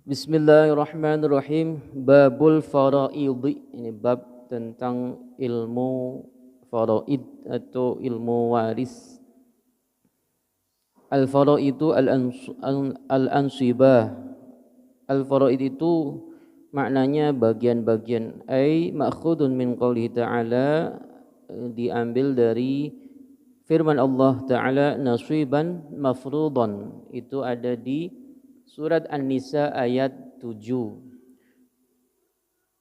Bismillahirrahmanirrahim. Babul faraidhi. Ini bab tentang ilmu faraid atau ilmu waris. Al-faraid itu al-ansibah. Al-faraid itu maknanya bagian-bagian. Ai ma'khudun min qoulihi ta'ala, diambil dari firman Allah Ta'ala, nasiban mafruḍan. Itu ada di Surat An-Nisa ayat 7.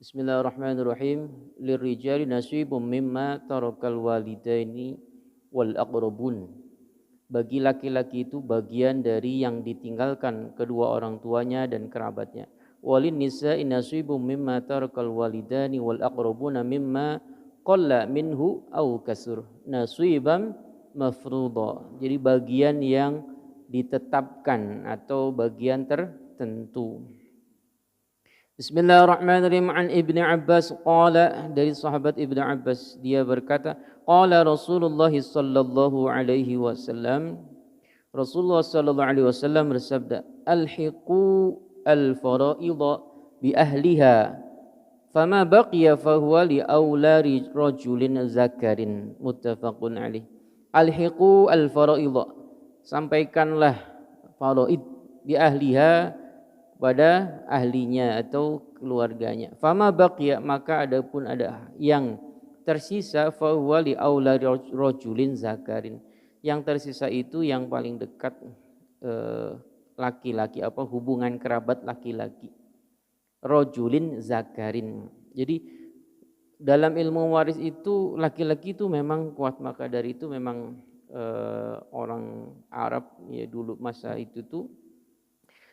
Bismillahirrahmanirrahim. Lirrijali nasibum mimma tarakal walidaini wal aqrabun. Bagi laki-laki itu bagian dari yang ditinggalkan kedua orang tuanya dan kerabatnya. Walin nisa'i nasibum mimma tarakal walidani wal aqrabuna mimma qalla minhu aw kasur. Nasiban mafruḍa. Jadi bagian yang ditetapkan atau bagian tertentu. Bismillahirrahmanirrahim. An Ibnu Abbas qala, dari sahabat Ibnu Abbas dia berkata, qala Rasulullah sallallahu alaihi wasallam, Rasulullah sallallahu alaihi wasallam bersabda, alhiqu al-faraidha bi ahliha fama baqiya fahuwa li aula rajulin zakarin, muttafaqun alaih. Alhiqu al-faraidha, sampaikanlah faraid di ahliha, pada ahlinya atau keluarganya. Fama baqiya, maka adapun ada yang tersisa, fa huwa li aula rajulin zakarin, yang tersisa itu yang paling dekat laki-laki, hubungan kerabat laki-laki. Rajulin zakarin. Jadi dalam ilmu waris itu laki-laki itu memang kuat, maka dari itu memang orang Arab ya dulu masa itu tuh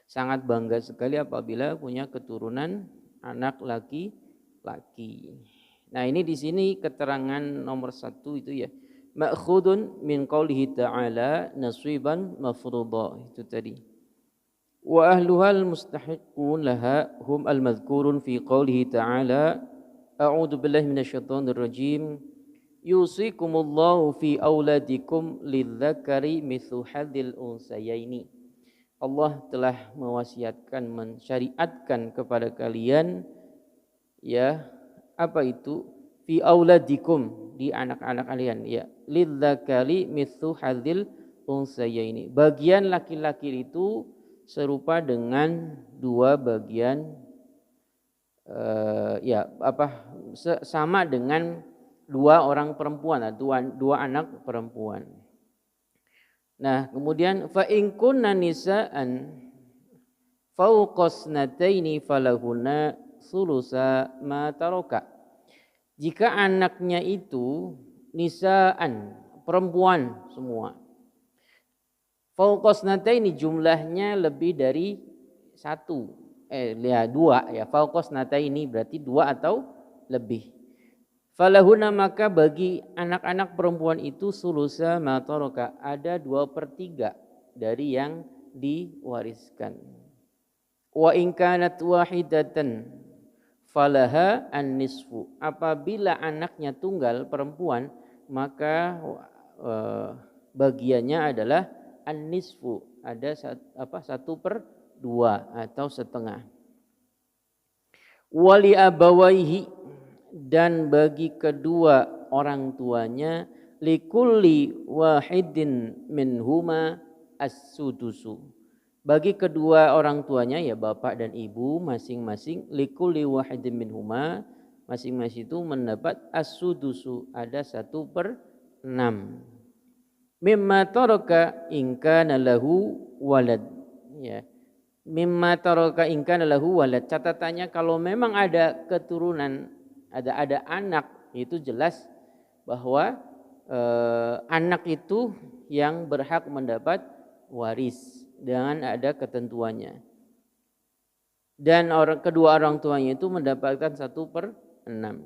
sangat bangga sekali apabila punya keturunan anak laki-laki. Nah, ini di sini keterangan nomor 1 itu ya. Ma'khudun min qoulihi ta'ala nasiban mafruḍa, itu tadi. Wa ahluhal mustahiqun laha hum al-madhkurun fi qoulihi ta'ala, a'udzu billahi minasyaitonir rajim. Yusikumullahu fi auladikum lidzakari mithlu hadzil unsayaini. Allah telah mewasiatkan, mensyariatkan kepada kalian ya, apa itu? Fi auladikum, di anak-anak kalian ya. Lidzakari mithlu hadzil unsayaini. Bagian laki-laki itu serupa dengan dua bagian sama dengan dua orang perempuan, dua anak perempuan. Nah, kemudian fa in kunna nisaan fauqasnataini falahunna sulusa ma taraka. Jika anaknya itu nisaan, perempuan semua. Fauqasnataini, jumlahnya lebih dari dua ya. Fauqasnataini berarti dua atau lebih. Falahuna, maka bagi anak-anak perempuan itu sulusa ma taraka, ada 2/3 dari yang diwariskan. Wa in kanat wahidatan falaha an-nisfu. Apabila anaknya tunggal perempuan, maka bagiannya adalah an-nisfu, ada 1/2 atau setengah. Wali abawaihi, dan bagi kedua orang tuanya, likulli wahidin minhuma as-sudusu. Bagi kedua orang tuanya ya bapak dan ibu masing-masing, likulli wahidin minhuma, masing-masing itu mendapat as-sudusu, ada 1/6. Mimma taraka in kana lahu walad ya. Mimma taraka in kana lahu walad, catatannya kalau memang ada keturunan, ada anak, itu jelas bahwa anak itu yang berhak mendapat waris dengan ada ketentuannya. Dan kedua orang tuanya itu mendapatkan 1/6.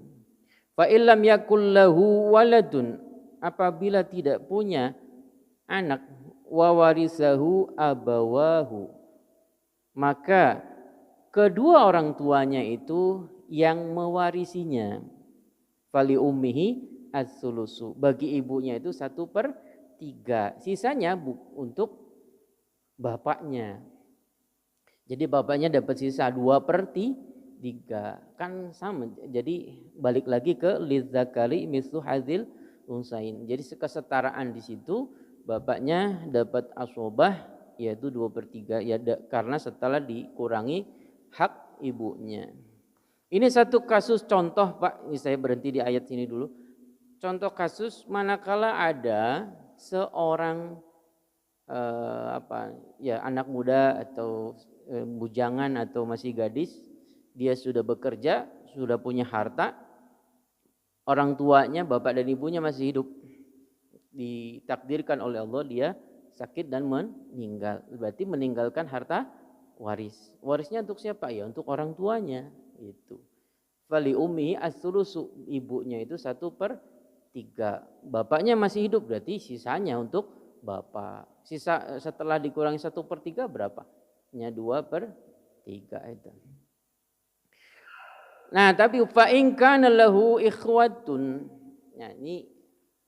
Fa illam yakul lahu waladun, apabila tidak punya anak, wa warisahu abawahu, maka kedua orang tuanya itu yang mewarisinya. Fali ummihi as-sulusu, bagi ibunya itu 1/3, sisanya untuk bapaknya. Jadi bapaknya dapat sisa 2/3, kan sama. Jadi balik lagi ke lidzakari mislu hadzil unsain. Jadi kesetaraan di situ, bapaknya dapat asobah yaitu 2/3 ya, karena setelah dikurangi hak ibunya. Ini satu kasus contoh Pak, ini saya berhenti di ayat sini dulu. Contoh kasus manakala ada seorang anak muda atau bujangan atau masih gadis, dia sudah bekerja, sudah punya harta, orang tuanya, bapak dan ibunya masih hidup. Ditakdirkan oleh Allah dia sakit dan meninggal. Berarti meninggalkan harta waris. Warisnya untuk siapa? Ya untuk orang tuanya. Itu. Fali ummi as-sulusu, ibunya itu 1/3. Bapaknya masih hidup, berarti sisanya untuk bapak. Sisa setelah dikurangi 1/3 berapa? Nya 2/3 itu. Nah, tapi fa in kana lahu ikhwatun. Nah, ini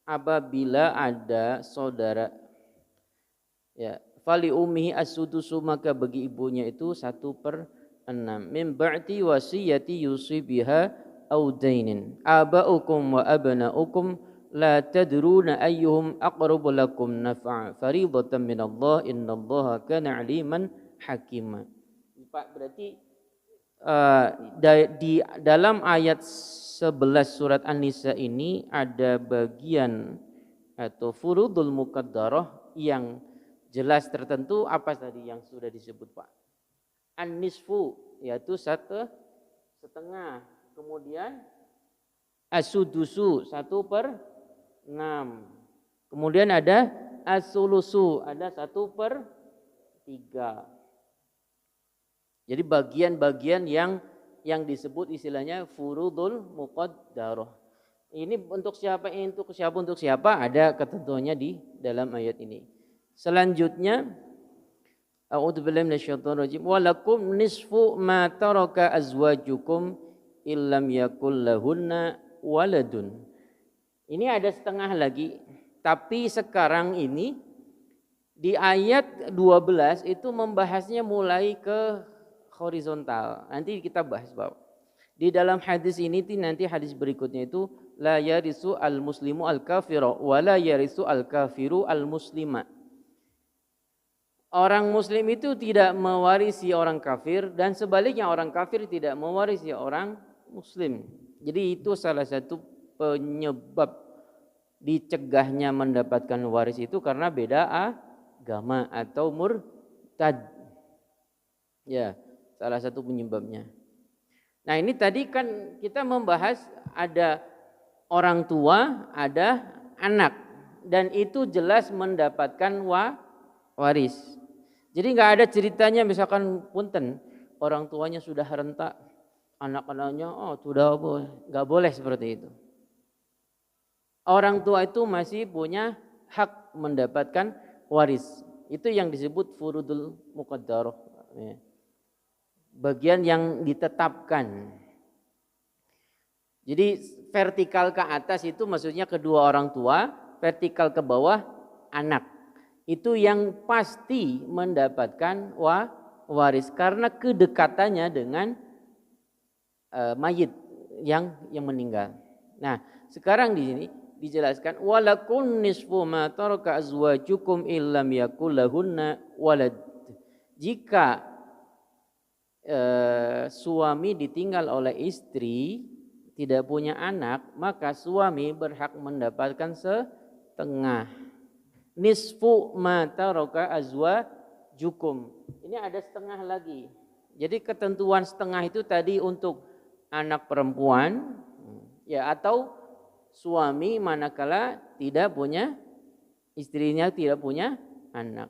apabila ada saudara, ya, fali ummihi as-sudusu, maka bagi ibunya itu 1/6 min ba'di wasiyati yusi biha aw dainin aba'ukum wa abna'ukum la tadruna ayyuhum aqrabu lakum naf'a fariidatan minallah innallaha kana 'aliman hakima. Pak, berarti di dalam ayat 11 surat An-Nisa ini ada bagian atau furudul muqaddarah yang jelas tertentu. Apa tadi yang sudah disebut Pak? An-nisfu yaitu 1/2, kemudian as-sudusu 1/6, kemudian ada as-sulusu ada 1/3. Jadi bagian-bagian yang disebut istilahnya furudul muqaddarah. Ini untuk siapa, untuk siapa ada ketentuannya di dalam ayat ini. Selanjutnya, a'udzubillahi minasyaitonir rajim. Walakum nisfu ma taraka azwajukum illam yakul lahunna waladun. Ini ada setengah lagi, tapi sekarang ini di ayat 12 itu membahasnya mulai ke horizontal. Nanti kita bahas Bapak. Di dalam hadis ini nanti hadis berikutnya itu la yarisu al-muslimu al-kafira wa la yarisu al-kafiru al-muslima. Orang muslim itu tidak mewarisi orang kafir dan sebaliknya orang kafir tidak mewarisi orang muslim. Jadi itu salah satu penyebab dicegahnya mendapatkan waris itu karena beda agama atau murtad. Ya, salah satu penyebabnya. Nah, ini tadi kan kita membahas ada orang tua, ada anak, dan itu jelas mendapatkan waris. Jadi nggak ada ceritanya misalkan punten orang tuanya sudah rentak, anak-anaknya sudah nggak boleh seperti itu. Orang tua itu masih punya hak mendapatkan waris. Itu yang disebut furudul muqaddarah. Bagian yang ditetapkan. Jadi vertikal ke atas itu maksudnya kedua orang tua, vertikal ke bawah anak. Itu yang pasti mendapatkan waris karena kedekatannya dengan mayit yang meninggal. Nah, sekarang di sini dijelaskan walakum nisfu ma taraka azwajukum illam yakul lahunna walad. Jika suami ditinggal oleh istri tidak punya anak, maka suami berhak mendapatkan setengah. Nisfu ma taraka azwajukum. Ini ada setengah lagi. Jadi ketentuan setengah itu tadi untuk anak perempuan, ya, atau suami manakala tidak punya, istrinya tidak punya anak.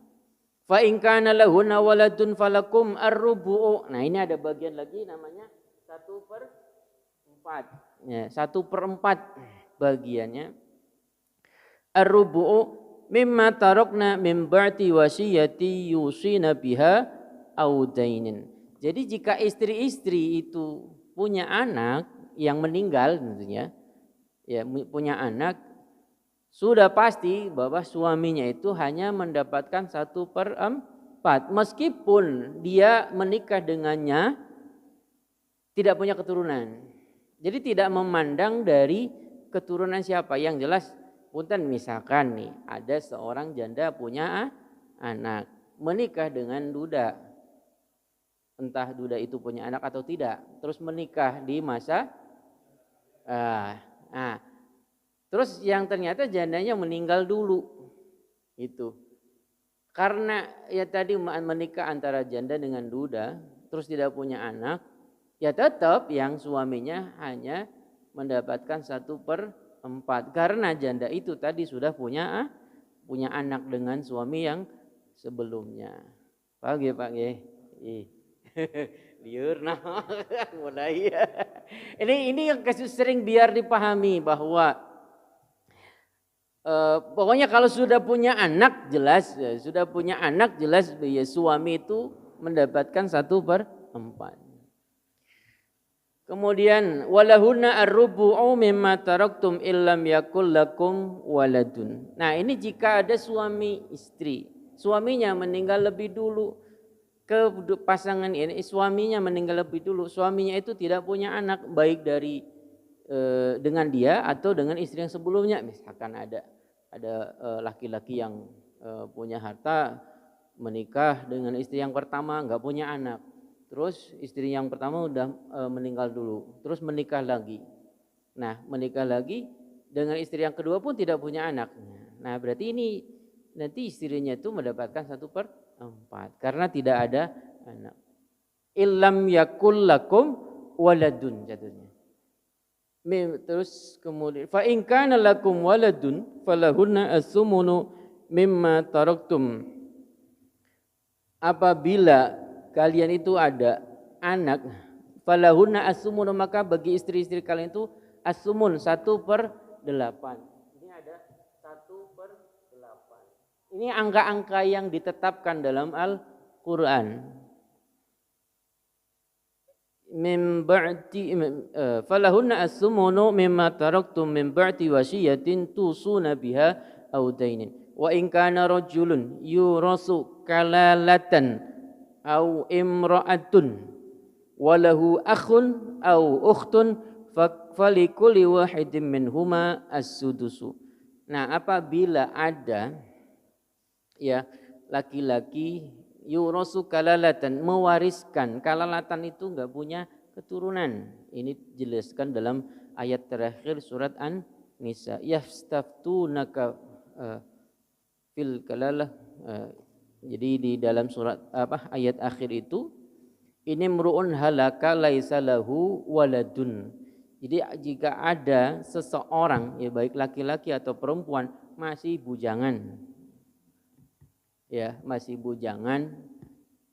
Fa in kana lahunna waladun falakum ar-rubu'. Nah, ini ada bagian lagi namanya 1/4. Ya, 1/4 bagiannya. Ar-rubu' mimma tarokna min ba'di wasiyati yusina biha aw dainin. Jadi jika istri-istri itu punya anak yang meninggal tentunya, ya punya anak, sudah pasti bahwa suaminya itu hanya mendapatkan 1/4 4 meskipun dia menikah dengannya tidak punya keturunan. Jadi tidak memandang dari keturunan siapa. Yang jelas punten misalkan nih ada seorang janda punya anak menikah dengan duda. Entah duda itu punya anak atau tidak. Terus menikah di masa terus yang ternyata jandanya meninggal dulu. Itu. Karena ya tadi menikah antara janda dengan duda, terus tidak punya anak, ya tetap yang suaminya hanya mendapatkan 1/4. Karena janda itu tadi sudah punya anak dengan suami yang sebelumnya. Pagi Pak nggih. Liur nah mulai. Ini yang kasus sering biar dipahami bahwa pokoknya kalau sudah punya anak jelas ya, suami itu mendapatkan 1/4. Kemudian walahunna ar-rubu'u mimma taraktum illam yakul lakum waladun. Nah, ini jika ada suami istri, suaminya meninggal lebih dulu, ke pasangan ini suaminya meninggal lebih dulu, suaminya itu tidak punya anak baik dari dengan dia atau dengan istri yang sebelumnya. Misalkan ada laki-laki yang punya harta menikah dengan istri yang pertama nggak punya anak, terus istri yang pertama udah meninggal dulu, terus menikah lagi. Nah menikah lagi dengan istri yang kedua pun tidak punya anak. Nah berarti ini nanti istrinya itu mendapatkan 1/4 karena tidak ada anak. Illam yakul lakum waladun jatuhnya. Terus kemudian fa in kana lakum waladun falahunna as-sumunu mimma taraktum. Apabila kalian itu ada anak, falahunna as-sumunu, maka bagi istri-istri kalian itu as-sumun 1/8. Ini ada 1/8. Ini angka-angka yang ditetapkan dalam Al-Qur'an. Min ba'di falahunna as-sumunu mimma taraktum min ba'di wasiyatin tusuna biha aw dainin wa in kana rajulun yurasu kalalatan aw imra'atun wa lahu akhun aw ukhtun falikulli wahidin minhuma as-sudusu. Nah, apabila ada ya laki-laki yurasu kalalatan, mewariskan. Kalalatan itu enggak punya keturunan. Ini dijelaskan dalam ayat terakhir surat An-Nisa. Yastaftunaka fil kalalah. Jadi di dalam surat ayat akhir itu, ini mru'un halaka laisa lahu waladun. Jadi jika ada seseorang ya baik laki-laki atau perempuan masih bujangan, ya masih bujangan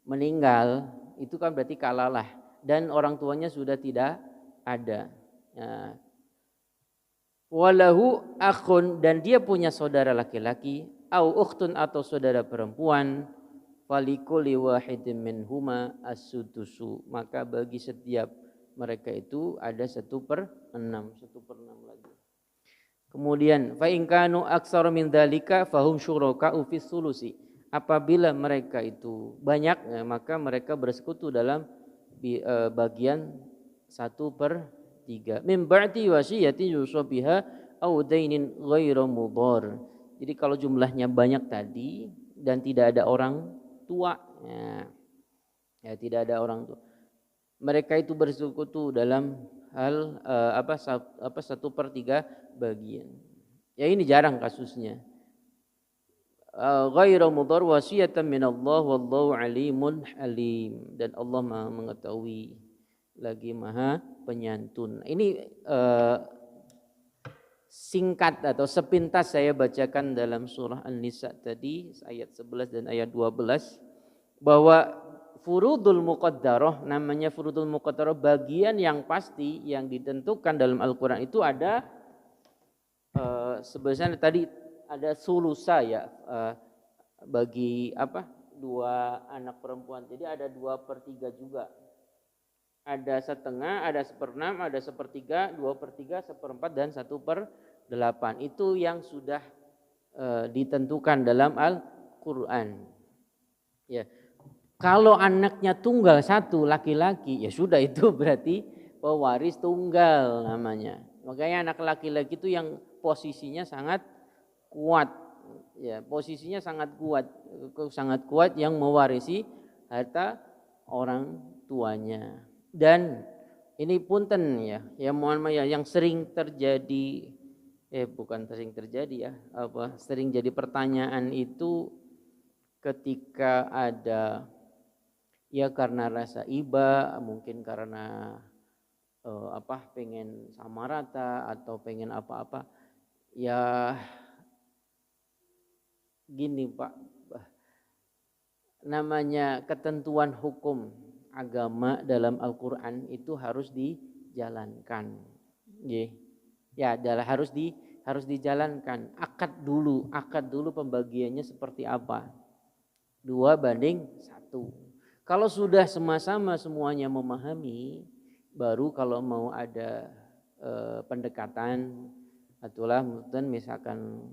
meninggal, itu kan berarti kalalah dan orang tuanya sudah tidak ada. Ya. Walahu akhun, dan dia punya saudara laki-laki, au ukhtun atau saudara perempuan, falikuli wahidin minhuma as-sudusu, maka bagi setiap mereka itu ada 1/6 lagi. Kemudian fa in kanu aktsara min dzalika fahum syuraka'u fis sulusi. Apabila mereka itu banyak, maka mereka bersekutu dalam bagian 1/3. Min ba'di wasiyatin yusa biha aw dainin ghairu mudhar. Jadi kalau jumlahnya banyak tadi dan tidak ada orang tua, ya tidak ada orang tua, mereka itu bersekutu dalam hal 1/3 bagian. Ya ini jarang kasusnya. Ghairu mudhar wasiyatan minallah wallahu alimun halim, dan Allah Maha mengetahui lagi Maha penyantun. Ini singkat atau sepintas saya bacakan dalam surah An-Nisa tadi ayat 11 dan ayat 12 bahwa furudul muqaddarah, namanya furudul muqaddarah, bagian yang pasti yang ditentukan dalam Al-Qur'an itu ada sebenarnya tadi ada sulusa ya, bagi dua anak perempuan. Jadi ada 2/3 juga. Ada setengah, ada 1/6, ada 1/3, 2/3, 1/4 dan 1/8. Itu yang sudah ditentukan dalam Al-Qur'an. Ya, kalau anaknya tunggal satu laki-laki, ya sudah itu berarti pewaris tunggal namanya. Makanya anak laki-laki itu yang posisinya sangat kuat, ya posisinya sangat kuat yang mewarisi harta orang tuanya. Dan ini punten ya, ya mohon maaf ya, yang sering terjadi, bukan sering terjadi ya, sering jadi pertanyaan itu ketika ada, ya karena rasa iba, mungkin karena pengen sama rata atau pengen apa-apa. Ya gini Pak, namanya ketentuan hukum agama dalam Al-Qur'an itu harus dijalankan. Ya, adalah harus dijalankan. Akad dulu pembagiannya seperti apa? 2:1. Kalau sudah sama-sama semuanya memahami, baru kalau mau ada pendekatan, itulah misalkan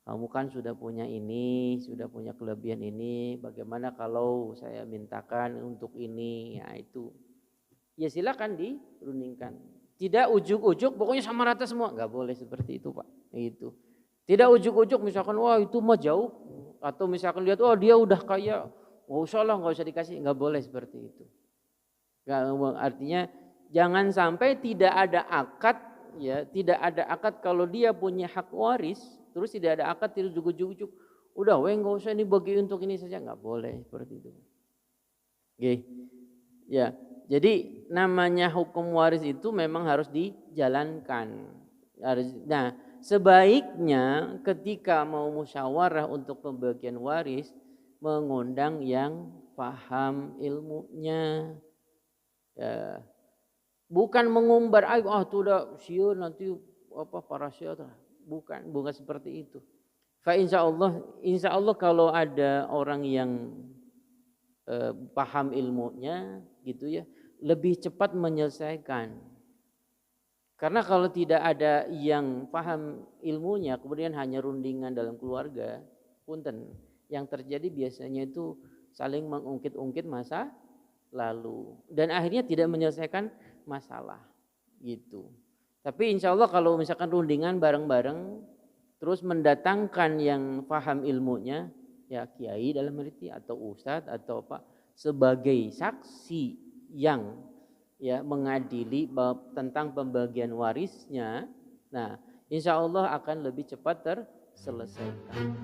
kamu kan sudah punya ini, sudah punya kelebihan ini, bagaimana kalau saya mintakan untuk ini, ya itu. Ya silakan dirundingkan. Tidak ujuk-ujuk, pokoknya sama rata semua, nggak boleh seperti itu Pak. Itu. Tidak ujuk-ujuk, misalkan wah itu mah jauh, atau misalkan lihat oh dia udah kaya, nggak usah lah, nggak usah dikasih, nggak boleh seperti itu. Artinya jangan sampai tidak ada akad, ya tidak ada akad kalau dia punya hak waris, terus tidak ada akad, tidak ujuk-ujuk, udah weh nggak usah ini bagi untuk ini saja, nggak boleh seperti itu. Oke, ya jadi namanya hukum waris itu memang harus dijalankan. Nah sebaiknya ketika mau musyawarah untuk pembagian waris mengundang yang paham ilmunya. Ya, bukan mengumbar, tuh udah siun nanti para syiah, bukan seperti itu. Insya Allah kalau ada orang yang paham ilmunya gitu ya, lebih cepat menyelesaikan. Karena kalau tidak ada yang paham ilmunya, kemudian hanya rundingan dalam keluarga, punten, yang terjadi biasanya itu saling mengungkit-ungkit masa lalu dan akhirnya tidak menyelesaikan masalah gitu. Tapi insya Allah kalau misalkan rundingan bareng-bareng terus mendatangkan yang paham ilmunya, ya kiai dalam arti atau ustadz atau apa sebagai saksi yang ya mengadili tentang pembagian warisnya, nah insya Allah akan lebih cepat terselesaikan.